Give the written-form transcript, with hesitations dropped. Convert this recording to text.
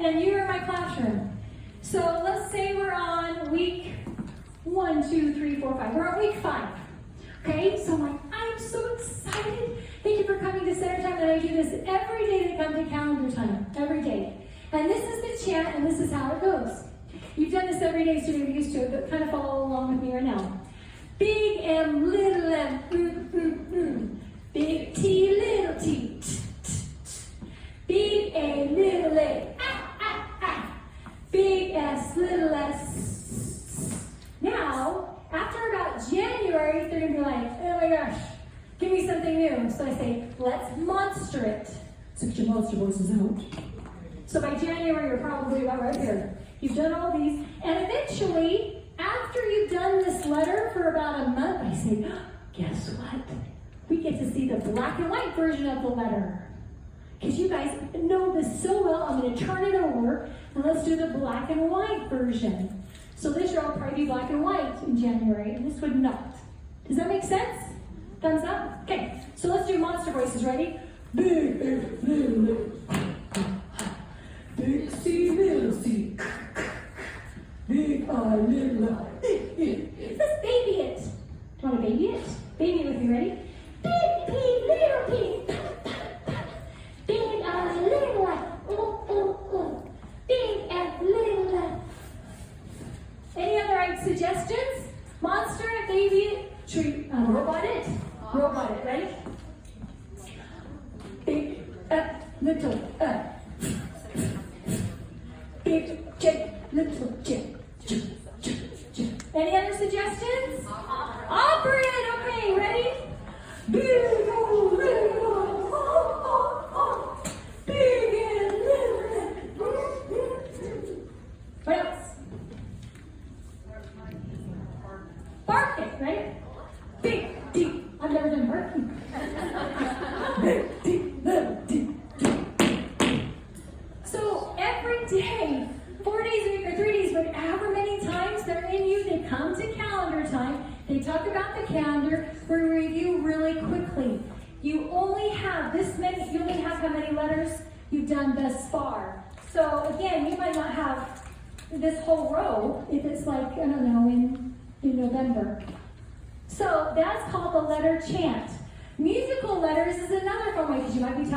and you're in my classroom. So let's say we're on week 1, 2, 3, 4, 5. We're on week 5. Okay, so I'm so excited. Thank you for coming to Center Time, and I do this every day they come to calendar time, every day. And this is the chant, and this is how it goes. You've done this every day, so you're used to it, but kind of follow along with me right now. Big M, little m, Big T, little t, Big A, little a, Big S, little s. Now, after about January, they're going to be like, oh my gosh, give me something new. So I say, let's monster it. So get your monster voices out. So by January, you're probably about right here. You've done all these, and eventually, after you've done this letter for about a month, I say, guess what? We get to see the black and white version of the letter. Because you guys know this so well, I'm going to turn it over, and let's do the black and white version. So this year I'll probably be black and white in January, and this would not. Does that make sense? Thumbs up? Okay, so let's do monster voices. Ready? Big A, little a. Big C, little c. Big I, little I. Let's baby it. Do you want to baby it? Baby it with me, ready? Big P, little P. Big I, little I. Big F, little F. Any other suggestions? Monster it, baby it, treat, robot it. Robot it, ready? Big F, little F. Big J, little J. Any other suggestions? Operate, okay, ready? Big O, little O, big and little. What else? Bark it, right? Big D. I've never done barking. Big D, little D. So every day, 4 days a week or 3 days, but however many times they're in you, they come to calendar time, they talk about the calendar, we review really quickly. You only have this many, you only have how many letters you've done thus far. So again, you might not have this whole row if it's like, I don't know, in November. So that's called the letter chant. Musical letters is another fun way because you might be talking